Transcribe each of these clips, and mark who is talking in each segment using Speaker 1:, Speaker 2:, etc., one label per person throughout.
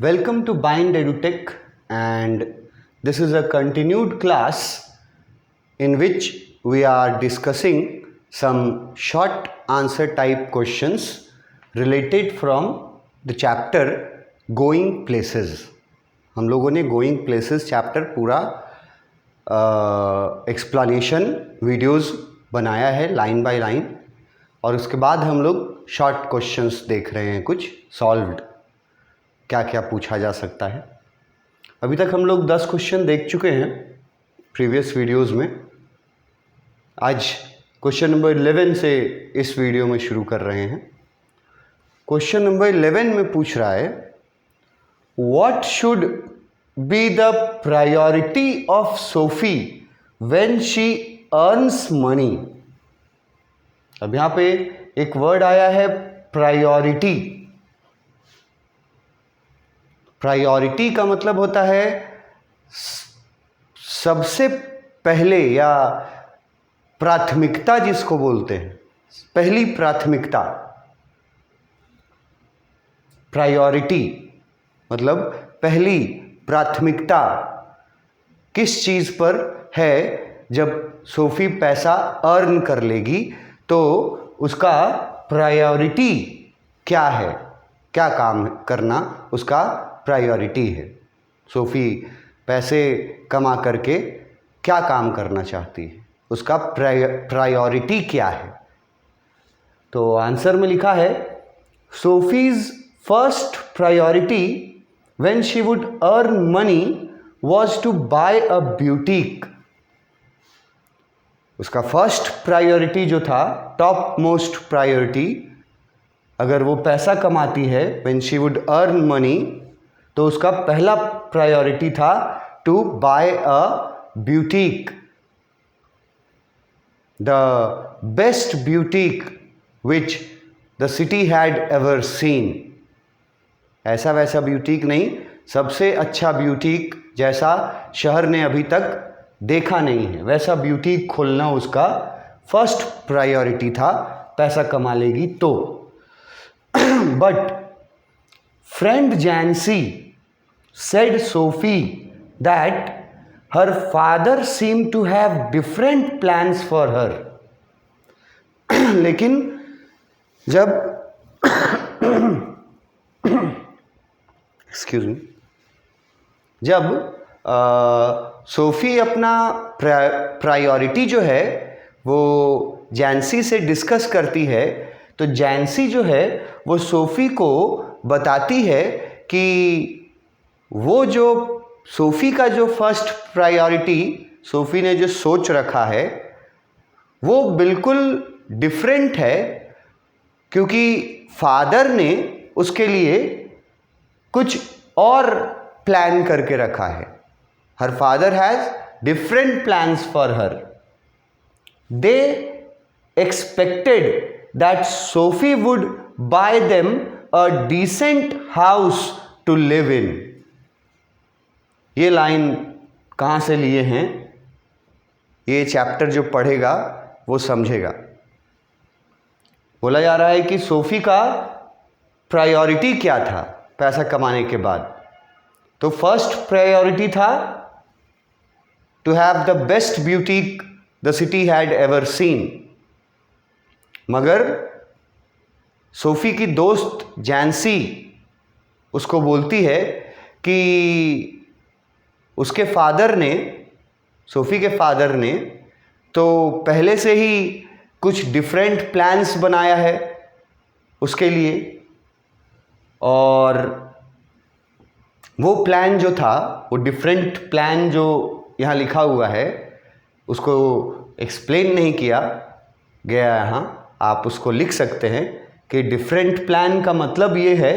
Speaker 1: Welcome to Bind EduTech, and this is a continued class in which we are discussing some short answer type questions related from the chapter Going Places. हम लोगों ने Going Places chapter पूरा explanation videos बनाया है line by line, और उसके बाद हम लोग शॉर्ट क्वेश्चंस देख रहे हैं, कुछ सॉल्व्ड क्या क्या पूछा जा सकता है। अभी तक हम लोग 10 क्वेश्चन देख चुके हैं प्रीवियस वीडियोस में। आज क्वेश्चन नंबर 11 से इस वीडियो में शुरू कर रहे हैं। क्वेश्चन नंबर 11 में पूछ रहा है, what should be the priority of Sophie when she earns money. अब यहाँ पे एक वर्ड आया है प्रायोरिटी। प्रायोरिटी का मतलब होता है सबसे पहले, या प्राथमिकता जिसको बोलते हैं, पहली प्राथमिकता। प्रायोरिटी मतलब पहली प्राथमिकता किस चीज़ पर है। जब सोफी पैसा अर्न कर लेगी तो उसका प्रायोरिटी क्या है, क्या काम करना उसका प्रायोरिटी है। सोफी पैसे कमा करके क्या काम करना चाहती है, उसका प्रायोरिटी क्या है। तो आंसर में लिखा है, Sophie's first priority when she would earn money was to buy a boutique. उसका फर्स्ट प्रायोरिटी जो था, टॉप मोस्ट प्रायोरिटी, अगर वो पैसा कमाती है when she would earn money, तो उसका पहला प्रायोरिटी था to buy a boutique, the best boutique which the city had ever seen. ऐसा वैसा ब्यूटीक नहीं, सबसे अच्छा ब्यूटीक जैसा शहर ने अभी तक देखा नहीं है, वैसा ब्यूटीक खोलना उसका फर्स्ट प्रायोरिटी था, पैसा कमा लेगी तो। But friend Jancy said Sophie that her father seemed to have different plans for her. लेकिन जब एक्सक्यूज मी, जब सोफी अपना प्रायोरिटी जो है वो जैंसी से डिस्कस करती है, तो जैंसी जो है वो सोफी को बताती है कि वो जो सोफी का जो फर्स्ट प्रायोरिटी सोफी ने जो सोच रखा है वो बिल्कुल डिफरेंट है, क्योंकि फादर ने उसके लिए कुछ और प्लान करके रखा है। Her father has different plans for her. They expected that Sophie would buy them a decent house to live in. ये लाइन कहाँ से लिए हैं, ये चैप्टर जो पढ़ेगा वो समझेगा। बोला जा रहा है कि सोफी का प्रायोरिटी क्या था पैसा कमाने के बाद। तो फर्स्ट प्रायोरिटी था to have the best boutique the city had ever seen. मगर सोफी की दोस्त जैंसी उसको बोलती है कि उसके फादर ने, सोफी के फादर ने तो पहले से ही कुछ डिफरेंट प्लान्स बनाया है उसके लिए, और वो प्लान जो था, वो डिफरेंट प्लान जो यहाँ लिखा हुआ है उसको एक्सप्लेन नहीं किया गया यहाँ। आप उसको लिख सकते हैं कि डिफरेंट प्लान का मतलब ये है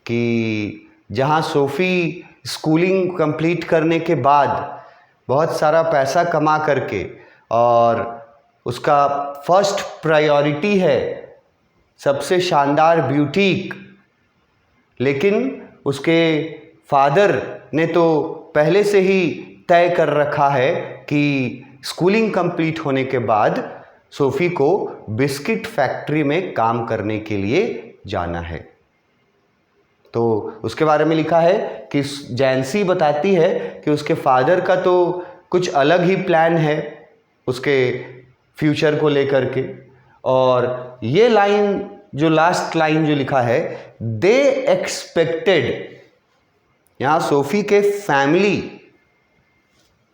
Speaker 1: कि जहाँ सोफ़ी स्कूलिंग कंप्लीट करने के बाद बहुत सारा पैसा कमा करके, और उसका फर्स्ट प्रायोरिटी है सबसे शानदार ब्यूटीक, लेकिन उसके फादर ने तो पहले से ही तय कर रखा है कि स्कूलिंग कंप्लीट होने के बाद सोफी को बिस्किट फैक्ट्री में काम करने के लिए जाना है। तो उसके बारे में लिखा है कि जैंसी बताती है कि उसके फादर का तो कुछ अलग ही प्लान है उसके फ्यूचर को लेकर के। और ये लाइन जो लास्ट लाइन जो लिखा है, दे एक्सपेक्टेड, यहाँ सोफी के फैमिली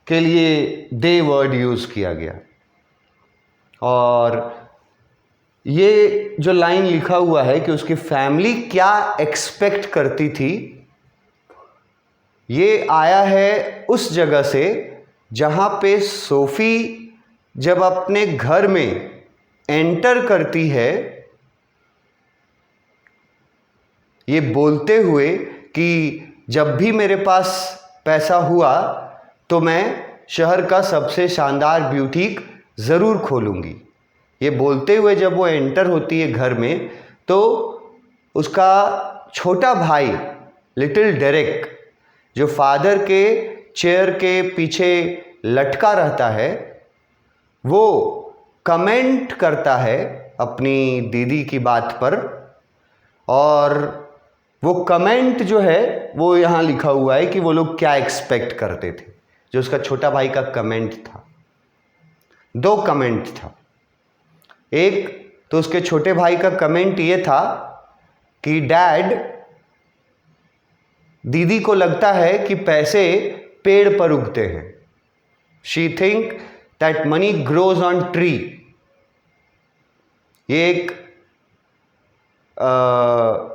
Speaker 1: के लिए दे वर्ड यूज किया गया। और ये जो लाइन लिखा हुआ है कि उसकी फैमिली क्या एक्सपेक्ट करती थी, ये आया है उस जगह से जहाँ पे सोफी जब अपने घर में एंटर करती है ये बोलते हुए कि जब भी मेरे पास पैसा हुआ तो मैं शहर का सबसे शानदार ब्यूटीक ज़रूर खोलूँगी। ये बोलते हुए जब वो एंटर होती है घर में तो उसका छोटा भाई लिटिल डेरेक जो फादर के चेयर के पीछे लटका रहता है वो कमेंट करता है अपनी दीदी की बात पर। और वो कमेंट जो है वो यहाँ लिखा हुआ है कि वो लोग क्या एक्सपेक्ट करते थे। जो उसका छोटा भाई का कमेंट था, 2 कमेंट था। एक तो उसके छोटे भाई का कमेंट ये था कि डैड, दीदी को लगता है कि पैसे पेड़ पर उगते हैं। She think that money grows on tree. ये एक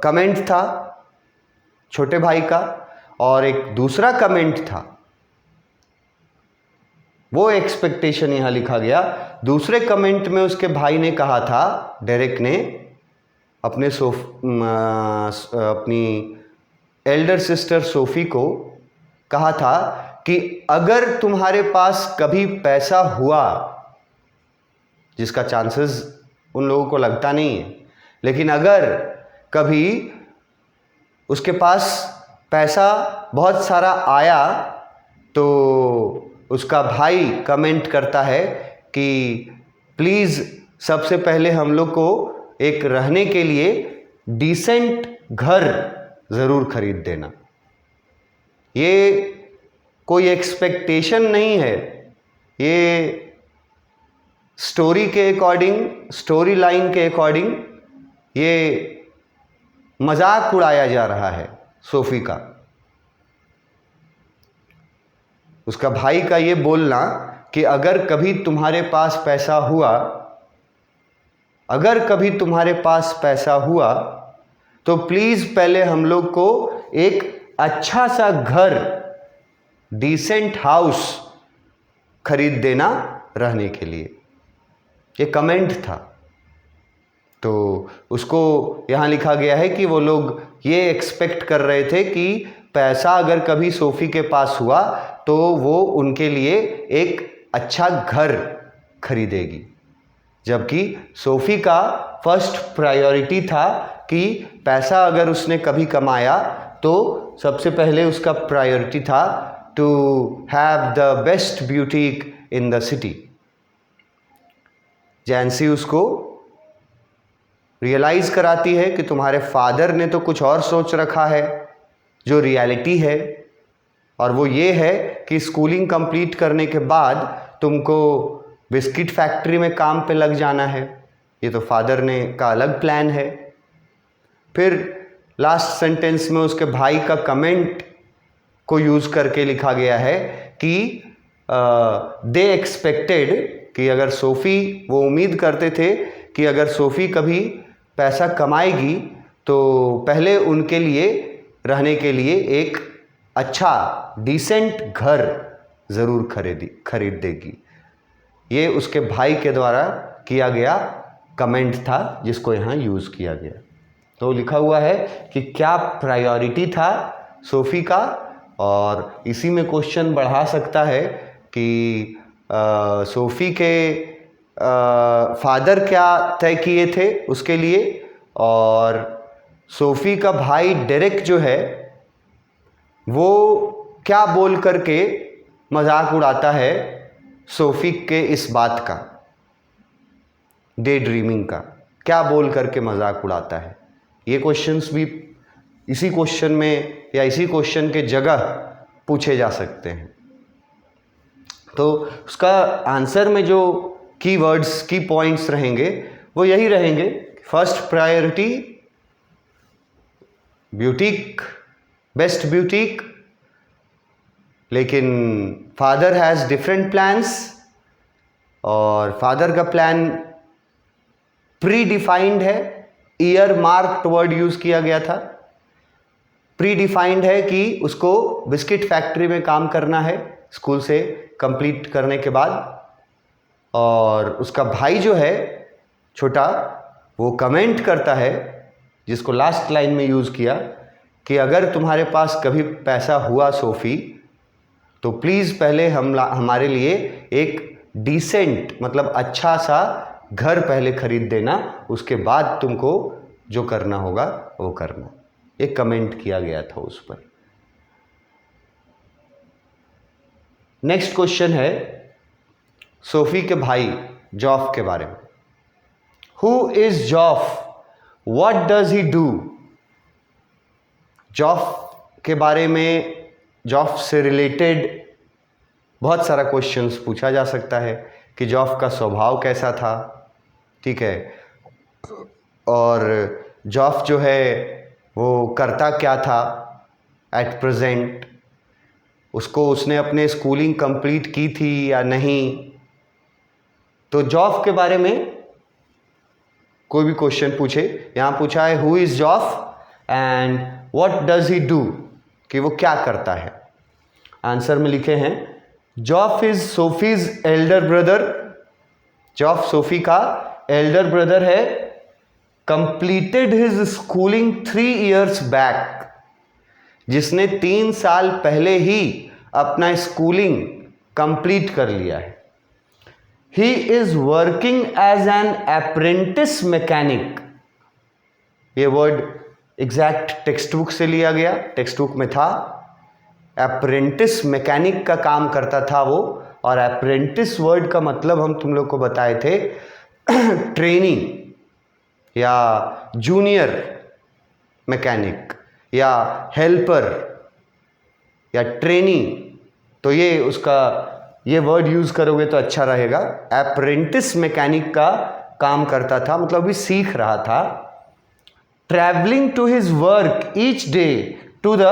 Speaker 1: कमेंट था छोटे भाई का। और एक दूसरा कमेंट था, वो एक्सपेक्टेशन यहां लिखा गया। दूसरे कमेंट में उसके भाई ने कहा था, डेरेक ने अपनी एल्डर सिस्टर सोफी को कहा था कि अगर तुम्हारे पास कभी पैसा हुआ, जिसका चांसेस उन लोगों को लगता नहीं है, लेकिन अगर कभी उसके पास पैसा बहुत सारा आया तो उसका भाई कमेंट करता है कि प्लीज़ सबसे पहले हम लोग को एक रहने के लिए डिसेंट घर ज़रूर खरीद देना। ये कोई एक्सपेक्टेशन नहीं है, ये स्टोरी के अकॉर्डिंग, स्टोरी लाइन के अकॉर्डिंग ये मजाक उड़ाया जा रहा है सोफी का। उसका भाई का ये बोलना कि अगर कभी तुम्हारे पास पैसा हुआ, अगर कभी तुम्हारे पास पैसा हुआ तो प्लीज़ पहले हम लोग को एक अच्छा सा घर, डिसेंट हाउस खरीद देना रहने के लिए। ये कमेंट था। तो उसको यहाँ लिखा गया है कि वो लोग ये एक्सपेक्ट कर रहे थे कि पैसा अगर कभी सोफी के पास हुआ तो वो उनके लिए एक अच्छा घर खरीदेगी। जबकि सोफी का फर्स्ट प्रायोरिटी था कि पैसा अगर उसने कभी कमाया तो सबसे पहले उसका प्रायोरिटी था to have the best boutique in the city. Jancy उसको रियलाइज कराती है कि तुम्हारे फादर ने तो कुछ और सोच रखा है जो रियलिटी है, और वो ये है कि स्कूलिंग कंप्लीट करने के बाद तुमको बिस्किट फैक्ट्री में काम पे लग जाना है। ये तो फादर ने का अलग प्लान है। फिर लास्ट सेंटेंस में उसके भाई का कमेंट को यूज़ करके लिखा गया है कि दे एक्सपेक्टेड, कि अगर सोफ़ी, वो उम्मीद करते थे कि अगर सोफ़ी कभी पैसा कमाएगी तो पहले उनके लिए रहने के लिए एक अच्छा डिसेंट घर ज़रूर खरीद देगी। ये उसके भाई के द्वारा किया गया कमेंट था जिसको यहाँ यूज़ किया गया। तो लिखा हुआ है कि क्या प्रायोरिटी था सोफ़ी का, और इसी में क्वेश्चन बढ़ा सकता है कि सोफ़ी के फादर क्या तय किए थे उसके लिए, और सोफ़ी का भाई डेरेक जो है वो क्या बोल करके मजाक उड़ाता है सोफ़ी के इस बात का, डे ड्रीमिंग का, क्या बोल करके मजाक उड़ाता है। ये क्वेश्चंस भी इसी क्वेश्चन में या इसी क्वेश्चन के जगह पूछे जा सकते हैं। तो उसका आंसर में जो कीवर्ड्स, की पॉइंट्स रहेंगे वो यही रहेंगे। First priority boutique, best boutique, लेकिन फादर हैज़ डिफरेंट प्लान्स और फादर का प्लान प्री डिफाइंड है। ईयर मार्क्ड वर्ड यूज किया गया था। प्री डिफाइंड है कि उसको बिस्किट फैक्ट्री में काम करना है स्कूल से कंप्लीट करने के बाद। और उसका भाई जो है छोटा, वो कमेंट करता है, जिसको लास्ट लाइन में यूज़ किया, कि अगर तुम्हारे पास कभी पैसा हुआ सोफ़ी तो प्लीज़ पहले हमारे लिए एक डिसेंट, मतलब अच्छा सा घर पहले खरीद देना, उसके बाद तुमको जो करना होगा वो करना। एक कमेंट किया गया था उस पर। नेक्स्ट क्वेश्चन है सोफी के भाई जॉफ के बारे में। Who is जॉफ? What does he do? जॉफ के बारे में, जॉफ से रिलेटेड बहुत सारा क्वेश्चंस पूछा जा सकता है कि जॉफ का स्वभाव कैसा था, ठीक है, और जॉफ जो है वो करता क्या था एट प्रेजेंट, उसने अपने स्कूलिंग कंप्लीट की थी या नहीं। तो जॉफ के बारे में कोई भी क्वेश्चन पूछे, यहाँ पूछा है who is Geoff and what does he do, कि वो क्या करता है। आंसर में लिखे हैं Geoff is Sophie's elder brother. Geoff Sophie का एल्डर ब्रदर है। Completed his schooling 3 years back, जिसने 3 साल पहले ही अपना स्कूलिंग कंप्लीट कर लिया है। He is working as an apprentice mechanic. ये वर्ड एग्जैक्ट टेक्स्ट बुक से लिया गया, टेक्स्ट बुक में था। अप्रेंटिस मैकेनिक का काम करता था वो। और अप्रेंटिस वर्ड का मतलब हम तुम लोग को बताए थे ट्रेनिंग या जूनियर मैकेनिक या हेल्पर या ट्रेनिंग। तो ये उसका, ये वर्ड यूज़ करोगे तो अच्छा रहेगा। अप्रेंटिस मैकेनिक का काम करता था, मतलब भी सीख रहा था। Travelling to his work each day to the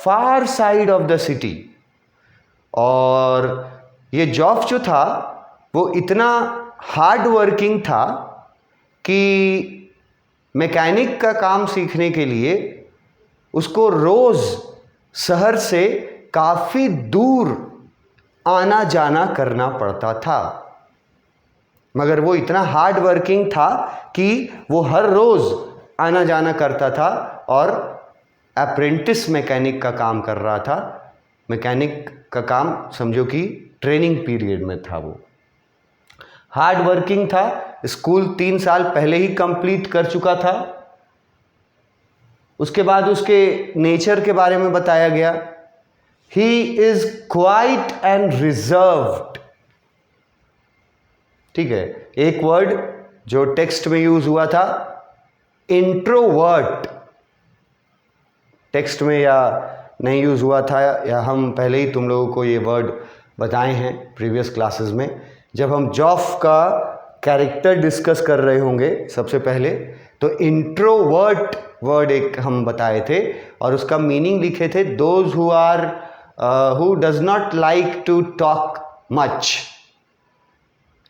Speaker 1: far side of the city. और ये जॉफ जो था वो इतना हार्ड वर्किंग था कि मैकेनिक का काम सीखने के लिए उसको रोज़ शहर से काफ़ी दूर आना जाना करना पड़ता था। मगर वो इतना हार्ड वर्किंग था कि वो हर रोज़ आना जाना करता था और अप्रेंटिस मैकेनिक का काम कर रहा था। मैकेनिक का काम समझो कि ट्रेनिंग पीरियड में था। वो हार्ड वर्किंग था। स्कूल 3 साल पहले ही कंप्लीट कर चुका था। उसके बाद उसके नेचर के बारे में बताया गया। He is quiet and reserved. ठीक है, एक वर्ड जो टेक्स्ट में यूज हुआ था इंट्रोवर्ट, टेक्स्ट में या नहीं यूज हुआ था, या हम पहले ही तुम लोगों को ये वर्ड बताए हैं प्रीवियस क्लासेस में, जब हम जॉफ का कैरेक्टर डिस्कस कर रहे होंगे सबसे पहले। तो इंट्रोवर्ट वर्ड एक हम बताए थे और उसका मीनिंग लिखे थे those who does not like to talk much.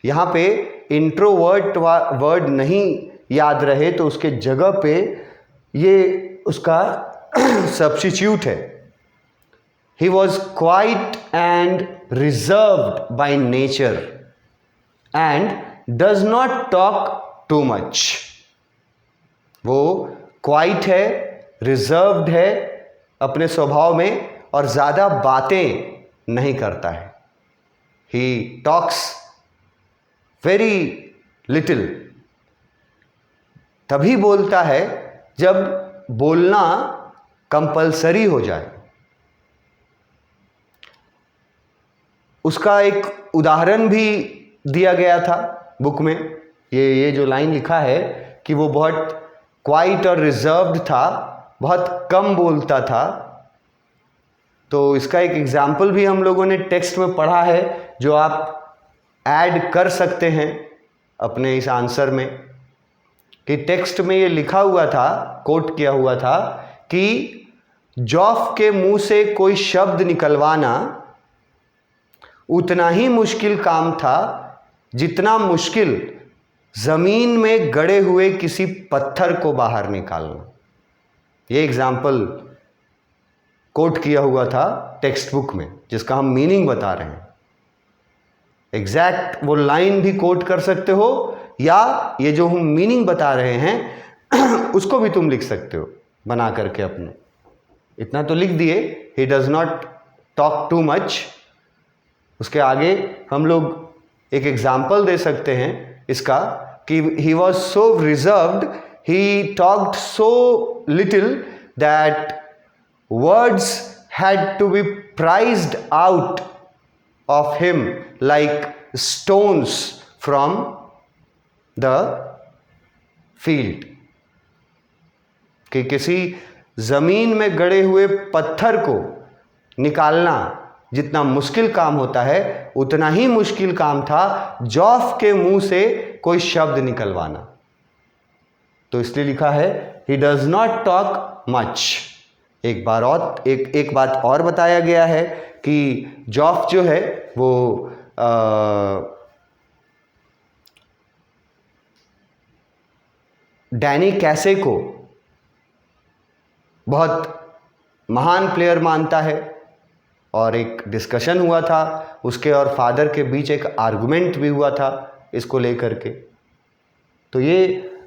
Speaker 1: यहाँ पे इंट्रोवर्ट वर्ड नहीं याद रहे तो उसके जगह पे ये उसका सब्स्टिट्यूट है। He was quiet and reserved by nature and does not talk too much. वो क्वाइट है, रिजर्व्ड है अपने स्वभाव में और ज़्यादा बातें नहीं करता है। He talks very little. तभी बोलता है जब बोलना कंपल्सरी हो जाए। उसका एक उदाहरण भी दिया गया था बुक में। ये जो लाइन लिखा है कि वो बहुत क्वाइट और रिजर्व्ड था, बहुत कम बोलता था। तो इसका एक एग्जाम्पल भी हम लोगों ने टेक्स्ट में पढ़ा है, जो आप ऐड कर सकते हैं अपने इस आंसर में। कि टेक्स्ट में ये लिखा हुआ था, कोट किया हुआ था कि जॉफ के मुंह से कोई शब्द निकलवाना उतना ही मुश्किल काम था जितना मुश्किल जमीन में गड़े हुए किसी पत्थर को बाहर निकालना। ये एग्जाम्पल कोट किया हुआ था टेक्स्ट बुक में, जिसका हम मीनिंग बता रहे हैं। एग्जैक्ट वो लाइन भी कोट कर सकते हो, या ये जो हम मीनिंग बता रहे हैं उसको भी तुम लिख सकते हो बना करके अपने। इतना तो लिख दिए, he does not talk too much. उसके आगे हम लोग एक एग्जाम्पल दे सकते हैं इसका कि he was so reserved, he talked so little that words had to be prized out of him like stones from the field। कि किसी जमीन में गड़े हुए पत्थर को निकालना जितना मुश्किल काम होता है, उतना ही मुश्किल काम था जॉफ के मुंह से कोई शब्द निकलवाना। तो इसलिए लिखा है he does not talk much। एक बात और बताया गया है कि जॉफ जो है वो डैनी कैसे को बहुत महान प्लेयर मानता है, और एक डिस्कशन हुआ था उसके और फादर के बीच, एक आर्गुमेंट भी हुआ था इसको लेकर के। तो ये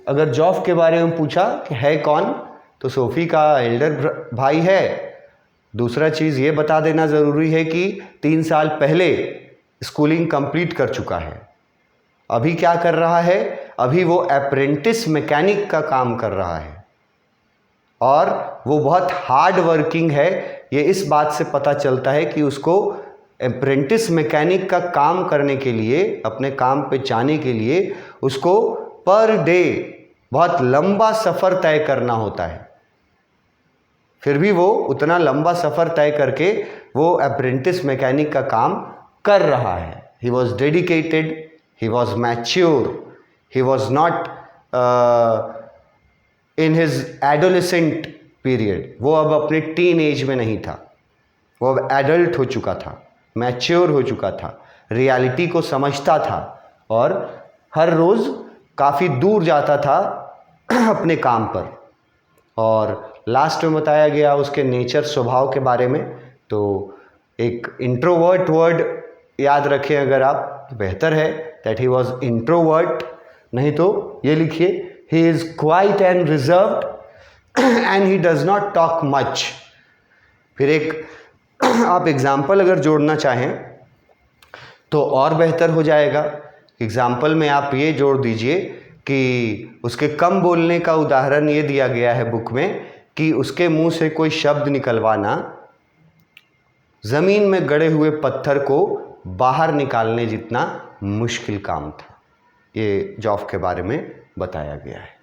Speaker 1: अगर जॉफ के बारे में पूछा कि है कौन, तो सोफी का एल्डर भाई है। दूसरा चीज़ ये बता देना ज़रूरी है कि 3 साल पहले स्कूलिंग कंप्लीट कर चुका है। अभी क्या कर रहा है, अभी वो अप्रेंटिस मैकेनिक का काम कर रहा है, और वो बहुत हार्ड वर्किंग है। ये इस बात से पता चलता है कि उसको अप्रेंटिस मैकेनिक का काम करने के लिए, अपने काम पे जाने के लिए उसको पर डे बहुत लंबा सफ़र तय करना होता है। फिर भी वो उतना लंबा सफ़र तय करके वो अप्रेंटिस मैकेनिक का काम कर रहा है। He was dedicated, he was mature, he was not in his adolescent period. वो अब अपने टीन एज में नहीं था, वो अब एडल्ट हो चुका था, मैच्योर हो चुका था, रियलिटी को समझता था, और हर रोज़ काफ़ी दूर जाता था अपने काम पर। और लास्ट में बताया गया उसके नेचर, स्वभाव के बारे में। तो एक इंट्रोवर्ट वर्ड याद रखें अगर आप, तो बेहतर है दैट ही वॉज इंट्रोवर्ट। नहीं तो ये लिखिए he is quiet and reserved and he does not talk much. फिर एक आप एग्जाम्पल अगर जोड़ना चाहें तो और बेहतर हो जाएगा। एग्जाम्पल में आप ये जोड़ दीजिए कि उसके कम बोलने का उदाहरण ये दिया गया है बुक में कि उसके मुंह से कोई शब्द निकलवाना ज़मीन में गड़े हुए पत्थर को बाहर निकालने जितना मुश्किल काम था। ये जॉफ के बारे में बताया गया है।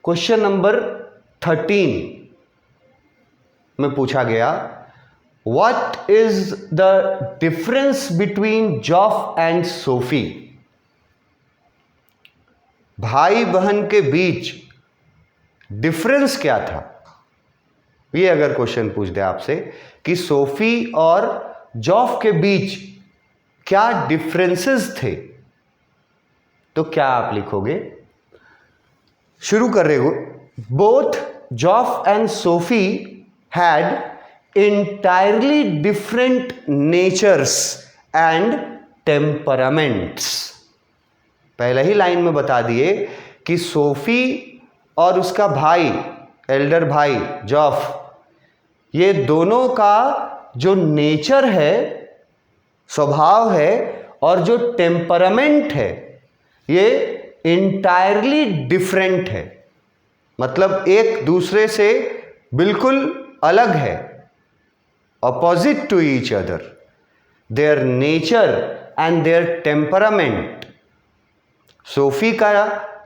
Speaker 1: क्वेश्चन नंबर 13 में पूछा गया, what is the difference between जॉफ and Sophie? भाई बहन के बीच डिफरेंस क्या था? ये अगर क्वेश्चन पूछ दे आपसे कि सोफी और जॉफ के बीच क्या डिफरेंसेस थे, तो क्या आप लिखोगे? शुरू कर रहे हो। Both जॉफ and Sophie had entirely different natures and temperaments। पहले ही लाइन में बता दिए कि सोफी और उसका भाई, एल्डर भाई जॉफ, ये दोनों का जो नेचर है, स्वभाव है, और जो टेम्परामेंट है, ये इंटायरली डिफरेंट है। मतलब एक दूसरे से बिल्कुल अलग है, opposite to each other, their nature and their temperament। Sophie का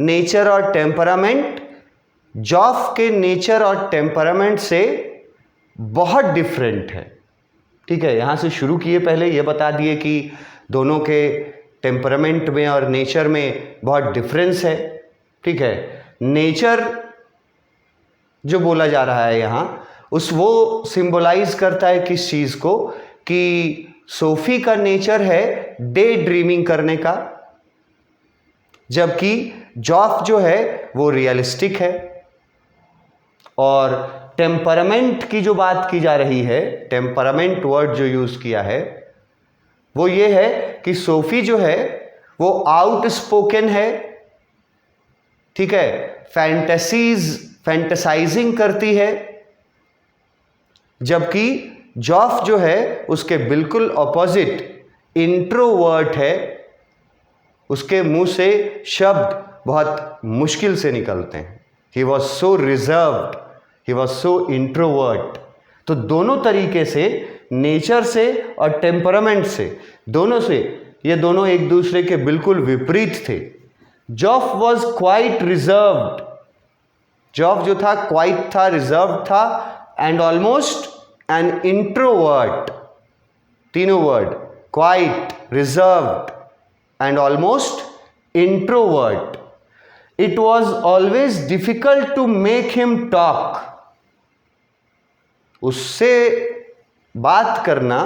Speaker 1: नेचर और टेम्परामेंट जॉफ के नेचर और टेम्परामेंट से बहुत डिफरेंट है। ठीक है, यहां से शुरू किए, पहले ये बता दिए कि दोनों के टेम्परामेंट में और नेचर में बहुत डिफरेंस है। ठीक है, नेचर जो बोला जा रहा है यहाँ, वो सिंबलाइज करता है किस चीज को, कि सोफी का नेचर है डे ड्रीमिंग करने का, जबकि जॉफ जो है वो रियलिस्टिक है। और टेम्परामेंट की जो बात की जा रही है, टेम्परामेंट वर्ड जो यूज किया है वो ये है कि सोफी जो है वो आउटस्पोकन है। ठीक है, फैंटेसाइजिंग करती है, जबकि जॉफ जो है उसके बिल्कुल ऑपोजिट इंट्रोवर्ट है। उसके मुंह से शब्द बहुत मुश्किल से निकलते हैं। He was so reserved, he was so introvert. तो दोनों तरीके से, नेचर से और टेम्परामेंट से, दोनों से, ये दोनों एक दूसरे के बिल्कुल विपरीत थे। Geoff was quite reserved, Geoff जो था क्वाइट था, रिजर्व्ड था, एंड ऑलमोस्ट एन इंट्रोवर्ट। तीनों word, quite, reserved and almost introvert. It was always difficult to make him talk. उससे बात करना,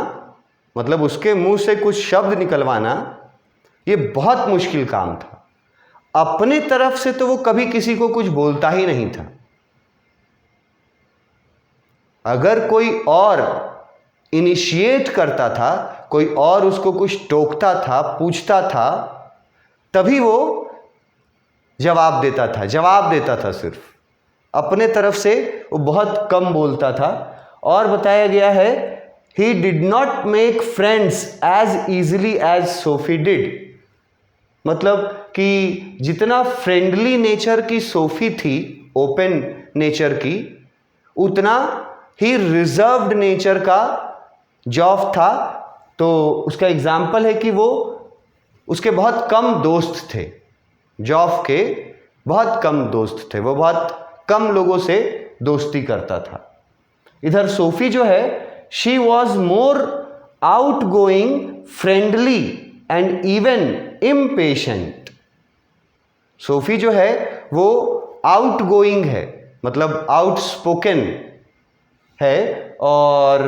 Speaker 1: मतलब उसके मुंह से कुछ शब्द निकलवाना, ये बहुत मुश्किल काम था। अपने तरफ से तो वो कभी किसी को कुछ बोलता ही नहीं था। अगर कोई और इनिशिएट करता था, कोई और उसको कुछ टोकता था, पूछता था, तभी वो जवाब देता था। सिर्फ अपने तरफ से वो बहुत कम बोलता था। और बताया गया है, he did not make friends as easily as Sophie did। मतलब कि जितना फ्रेंडली नेचर की सोफी थी, ओपन नेचर की, उतना ही रिजर्व्ड नेचर का जॉफ था। तो उसका एग्जाम्पल है कि वो, उसके बहुत कम दोस्त थे, जॉफ के बहुत कम दोस्त थे, वो बहुत कम लोगों से दोस्ती करता था। इधर सोफी जो है, she was more outgoing, friendly and even impatient. Sophie जो है वो आउटगोइंग है, मतलब आउटस्पोकन है, और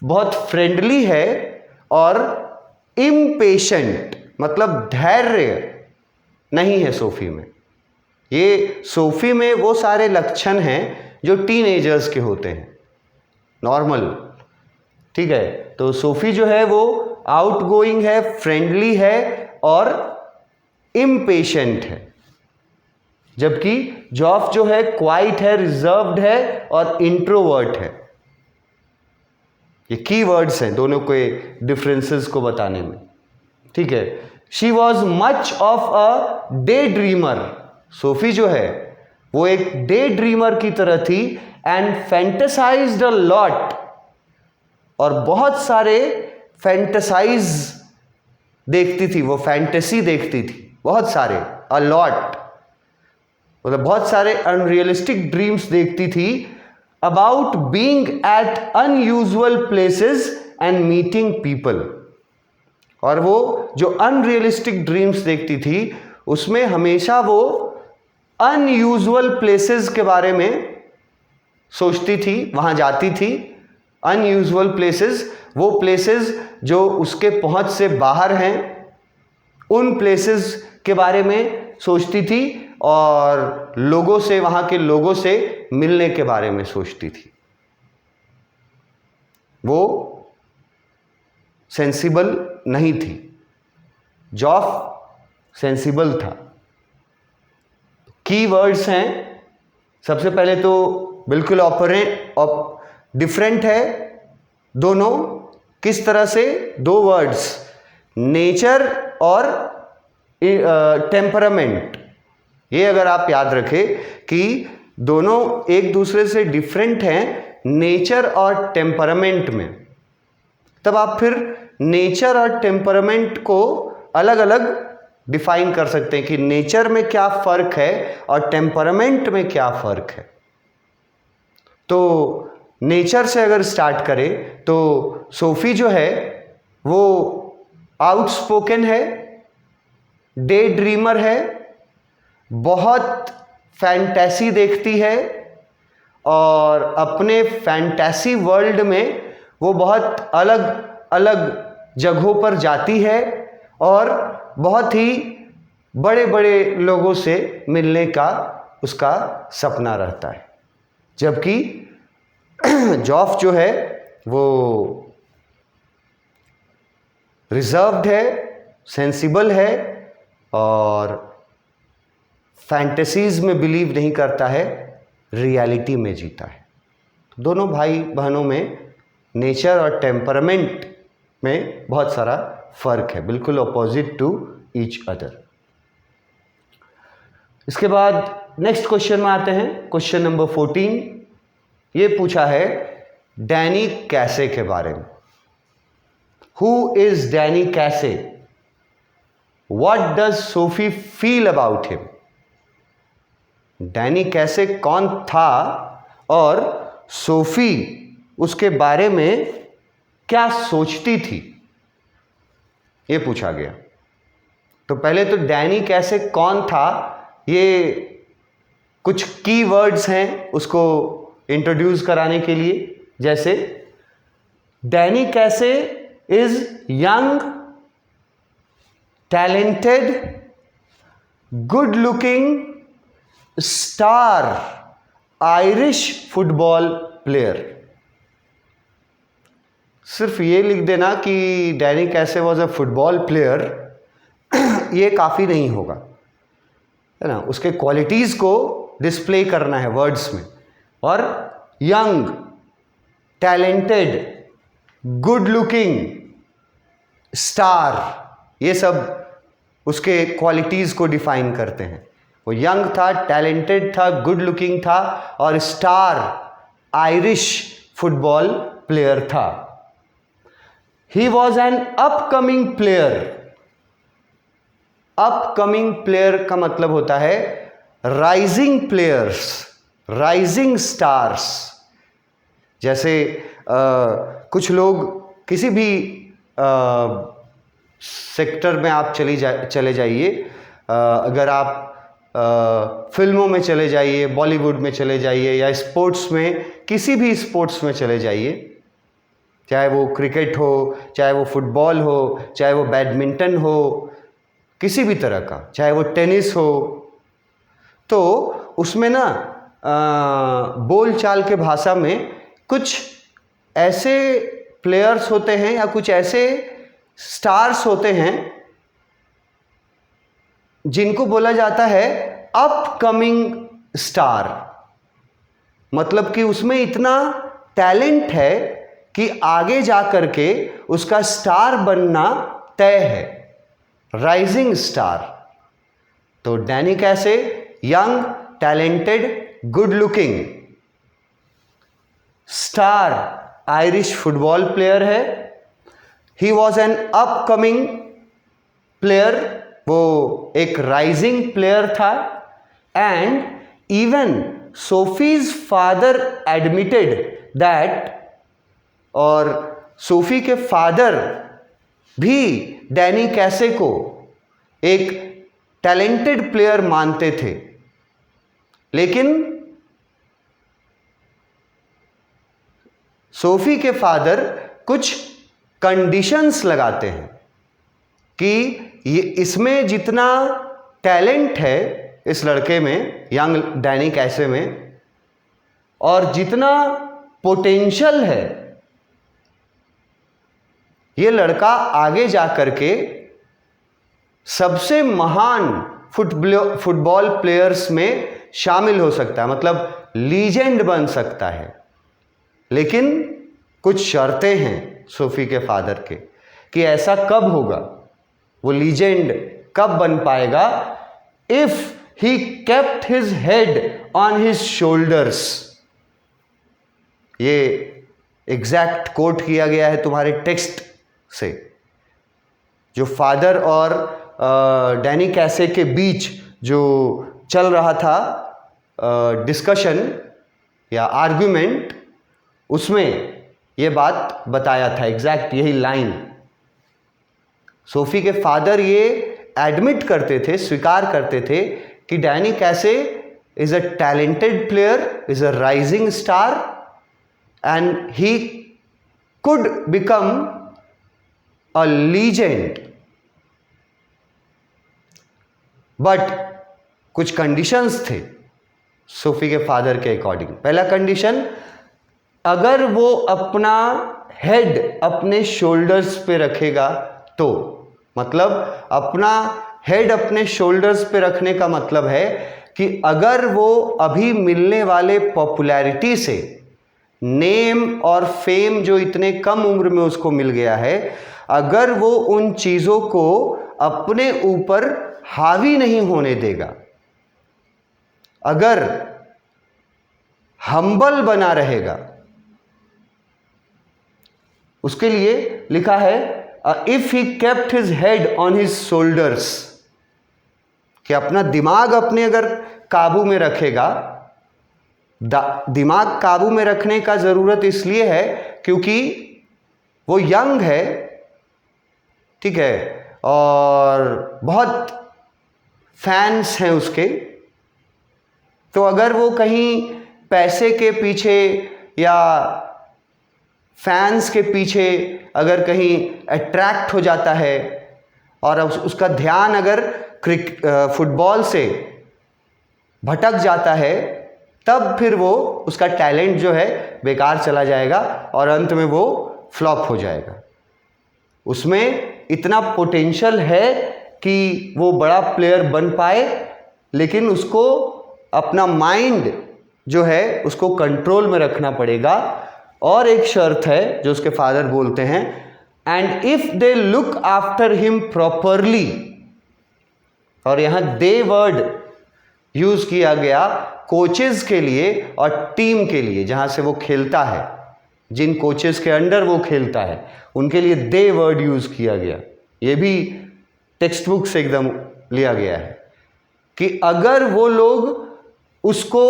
Speaker 1: बहुत फ्रेंडली है, और इम्पेशेंट मतलब धैर्य नहीं है सोफी में। ये सोफी में वो सारे लक्षण हैं जो टीनेजर्स के होते हैं, नॉर्मल। ठीक है, तो सोफी जो है वो आउटगोइंग है, फ्रेंडली है और इम्पेशेंट है, जबकि जॉफ जो है क्वाइट है, रिजर्व्ड है और इंट्रोवर्ट है। ये की वर्ड्स हैं दोनों के डिफरेंसेस को बताने में। ठीक है, she was much of a day dreamer. Sophie जो है वो एक डे ड्रीमर की तरह थी, एंड फैंटेसाइज्ड अ लॉट, और बहुत सारे फैंटेसाइज देखती थी, वो फैंटेसी देखती थी बहुत सारे, अ लॉट मतलब बहुत सारे अनरियलिस्टिक ड्रीम्स देखती थी, about being at unusual places and meeting people. और वो जो अनरियलिस्टिक ड्रीम्स देखती थी, उसमें हमेशा वो अनयूजुअल प्लेसेस के बारे में सोचती थी, वहां जाती थी। अनयूजुअल प्लेसेस, वो प्लेसेस जो उसके पहुंच से बाहर हैं, उन प्लेसेस के बारे में सोचती थी, और लोगों से, वहां के लोगों से मिलने के बारे में सोचती थी। वो सेंसिबल नहीं थी, जॉफ सेंसिबल था। की वर्ड्स हैं, सबसे पहले तो बिल्कुल डिफरेंट है दोनों। किस तरह से? दो वर्ड्स, नेचर और टेम्परामेंट। ये अगर आप याद रखें कि दोनों एक दूसरे से डिफरेंट हैं नेचर और टेम्परामेंट में, तब आप फिर नेचर और टेम्परामेंट को अलग अलग डिफाइन कर सकते हैं कि नेचर में क्या फ़र्क है और टेम्परामेंट में क्या फ़र्क है। तो नेचर से अगर स्टार्ट करें तो सोफ़ी जो है वो आउटस्पोकन है, डे ड्रीमर है, बहुत फैंटेसी देखती है और अपने फैंटेसी वर्ल्ड में वो बहुत अलग अलग जगहों पर जाती है और बहुत ही बड़े बड़े लोगों से मिलने का उसका सपना रहता है। जबकि जॉफ जो है वो रिजर्व्ड है, सेंसिबल है और फैंटेसीज में बिलीव नहीं करता है, रियलिटी में जीता है। दोनों भाई बहनों में नेचर और टेम्परामेंट में बहुत सारा फर्क है, बिल्कुल अपोजिट टू ईच अदर। इसके बाद नेक्स्ट क्वेश्चन में आते हैं, क्वेश्चन नंबर 14। ये पूछा है डैनी कैसे के बारे में। हु इज डैनी कैसे? What does Sophie feel about him? Danny कैसे कौन था और सोफी उसके बारे में क्या सोचती थी, ये पूछा गया। तो पहले तो डैनी कैसे कौन था, ये कुछ की वर्ड्स हैं उसको इंट्रोड्यूस कराने के लिए। जैसे डैनी कैसे is young, talented, good looking, star Irish football player. सिर्फ ये लिख देना कि डैनी कैसे वॉज अ फुटबॉल प्लेयर, ये काफ़ी नहीं होगा, है ना। उसके क्वालिटीज़ को डिस्प्ले करना है वर्ड्स में। और young, talented, good looking, star, ये सब उसके क्वालिटीज़ को डिफाइन करते हैं। वो यंग था, टैलेंटेड था, गुड लुकिंग था और स्टार आयरिश फुटबॉल प्लेयर था। ही was an upcoming player. Upcoming player का मतलब होता है राइजिंग प्लेयर्स, राइजिंग स्टार्स। जैसे कुछ लोग किसी भी सेक्टर में आप चले जाइए, अगर आप फिल्मों में चले जाइए, बॉलीवुड में चले जाइए या स्पोर्ट्स में, किसी भी स्पोर्ट्स में चले जाइए, चाहे वो क्रिकेट हो, चाहे वो फुटबॉल हो, चाहे वो बैडमिंटन हो, किसी भी तरह का, चाहे वो टेनिस हो, तो उसमें ना बोल चाल के भाषा में कुछ ऐसे प्लेयर्स होते हैं या कुछ ऐसे स्टार्स होते हैं जिनको बोला जाता है अपकमिंग स्टार। मतलब कि उसमें इतना टैलेंट है कि आगे जा कर के उसका स्टार बनना तय है, राइजिंग स्टार। तो Danny Casey young, talented, good looking, star Irish football player है। He was an upcoming player, वो एक राइजिंग प्लेयर था। And even Sophie's father admitted that, और सोफी के फादर भी डैनी कैसे को एक टैलेंटेड प्लेयर मानते थे, लेकिन सोफी के फादर कुछ कंडीशंस लगाते हैं कि ये इसमें जितना टैलेंट है इस लड़के में, यंग डैनी कैसे में, और जितना पोटेंशियल है, ये लड़का आगे जा करके सबसे महान फुटबॉल प्लेयर्स में शामिल हो सकता है, मतलब लीजेंड बन सकता है। लेकिन कुछ शर्तें हैं सोफी के फादर के कि ऐसा कब होगा, वो लीजेंड कब बन पाएगा। If he kept his head on his shoulders, ये एग्जैक्ट कोट किया गया है तुम्हारे टेक्स्ट से। जो फादर और डैनी कैसे के बीच जो चल रहा था डिस्कशन या आर्ग्यूमेंट, उसमें ये बात बताया था, एग्जैक्ट यही लाइन। सोफी के फादर ये एडमिट करते थे, स्वीकार करते थे कि डैनी कैसे is a talented player, is a rising star and he could become a legend, but कुछ कंडीशंस थे सोफी के फादर के अकॉर्डिंग। पहला कंडीशन, अगर वो अपना हेड अपने शोल्डर्स पे रखेगा तो, मतलब अपना हेड अपने शोल्डर्स पे रखने का मतलब है कि अगर वो अभी मिलने वाले पॉपुलैरिटी से, नेम और फेम जो इतने कम उम्र में उसको मिल गया है, अगर वो उन चीज़ों को अपने ऊपर हावी नहीं होने देगा, अगर हम्बल बना रहेगा, उसके लिए लिखा है if he kept his head on his shoulders, कि अपना दिमाग अपने अगर काबू में रखेगा। दिमाग काबू में रखने का जरूरत इसलिए है क्योंकि वो यंग है, ठीक है, और बहुत फैंस हैं उसके। तो अगर वो कहीं पैसे के पीछे या फैंस के पीछे अगर कहीं अट्रैक्ट हो जाता है और उसका ध्यान अगर फुटबॉल से भटक जाता है, तब फिर वो उसका टैलेंट जो है बेकार चला जाएगा और अंत में वो फ्लॉप हो जाएगा। उसमें इतना पोटेंशियल है कि वो बड़ा प्लेयर बन पाए, लेकिन उसको अपना माइंड जो है उसको कंट्रोल में रखना पड़ेगा। और एक शर्त है जो उसके फादर बोलते हैं, and if they look after him properly, और यहां दे वर्ड यूज किया गया कोचेस के लिए और टीम के लिए, जहां से वो खेलता है, जिन कोचेस के अंडर वो खेलता है उनके लिए दे वर्ड यूज किया गया। ये भी टेक्स्ट बुक से एकदम लिया गया है कि अगर वो लोग उसको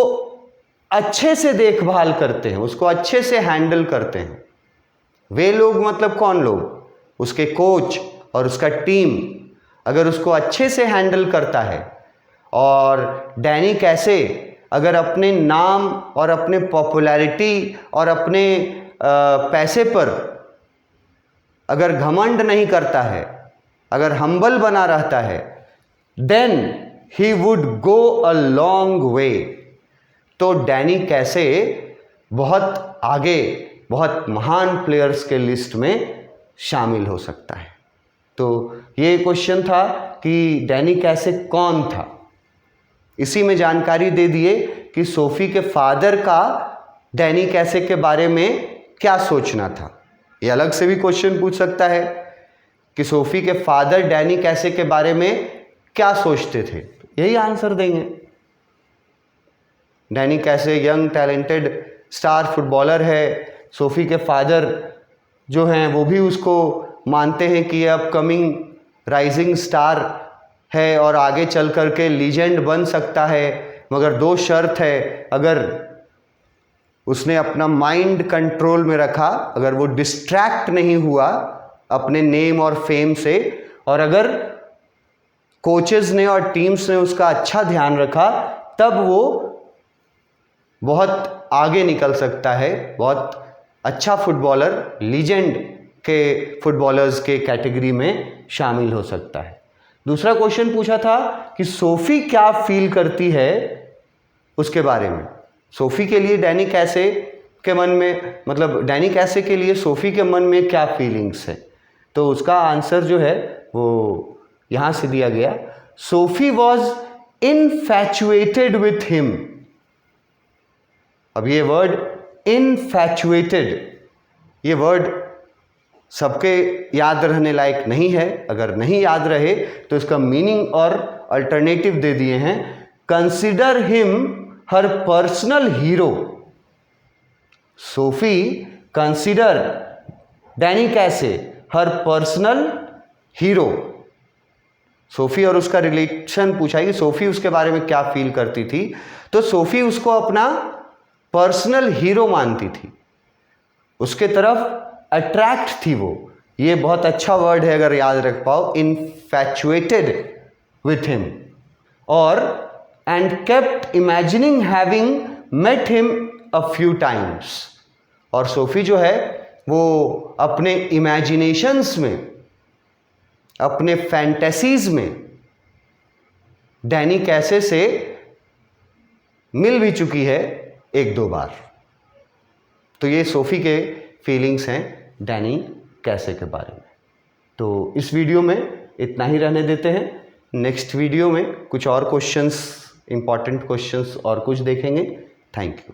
Speaker 1: अच्छे से देखभाल करते हैं, उसको अच्छे से हैंडल करते हैं, वे लोग मतलब कौन लोग, उसके कोच और उसका टीम अगर उसको अच्छे से हैंडल करता है, और डैनी कैसे अगर अपने नाम और अपने पॉपुलैरिटी और अपने पैसे पर अगर घमंड नहीं करता है, अगर हम्बल बना रहता है, then he would go a long way. तो डैनी कैसे बहुत आगे, बहुत महान प्लेयर्स के लिस्ट में शामिल हो सकता है। तो ये क्वेश्चन था कि डैनी कैसे कौन था। इसी में जानकारी दे दिए कि सोफी के फादर का डैनी कैसे के बारे में क्या सोचना था। ये अलग से भी क्वेश्चन पूछ सकता है कि सोफी के फादर डैनी कैसे के बारे में क्या सोचते थे, यही आंसर देंगे। Danny Casey young talented star footballer है, सोफी के फादर जो हैं वो भी उसको मानते हैं कि ये अपकमिंग राइजिंग स्टार है और आगे चल कर के लीजेंड बन सकता है, मगर दो शर्त है, अगर उसने अपना माइंड कंट्रोल में रखा, अगर वो डिस्ट्रैक्ट नहीं हुआ अपने नेम और फेम से, और अगर कोचेस ने और टीम्स ने उसका अच्छा ध्यान रखा, तब वो बहुत आगे निकल सकता है, बहुत अच्छा फुटबॉलर, लीजेंड के फुटबॉलर्स के कैटेगरी में शामिल हो सकता है। दूसरा क्वेश्चन पूछा था कि सोफी क्या फील करती है उसके बारे में। सोफी के लिए डैनी कैसे के मन में, मतलब डैनी कैसे के लिए सोफी के मन में क्या फीलिंग्स है, तो उसका आंसर जो है वो यहां से दिया गया। Sophie was infatuated with him. अब ये वर्ड इनफैचुएटेड, ये वर्ड सबके याद रहने लायक नहीं है। अगर नहीं याद रहे तो इसका मीनिंग और अल्टरनेटिव दे दिए हैं। Consider him her personal hero. Sophie consider Danny कैसे हर पर्सनल हीरो। सोफ़ी और उसका रिलेशन पूछा कि सोफ़ी उसके बारे में क्या फील करती थी। तो सोफ़ी उसको अपना पर्सनल हीरो मानती थी, उसके तरफ अट्रैक्ट थी वो। ये बहुत अच्छा वर्ड है अगर याद रख पाओ, इनफैचुएटेड विथ हिम, और and kept imagining having met him a few times. और सोफ़ी जो है वो अपने इमेजिनेशंस में, अपने फैंटेसीज में डैनी कैसे से मिल भी चुकी है 1-2 बार। तो ये सोफ़ी के फीलिंग्स हैं डैनी कैसे के बारे में। तो इस वीडियो में इतना ही रहने देते हैं। नेक्स्ट वीडियो में कुछ और क्वेश्चंस, इंपॉर्टेंट क्वेश्चंस और कुछ देखेंगे। Thank you.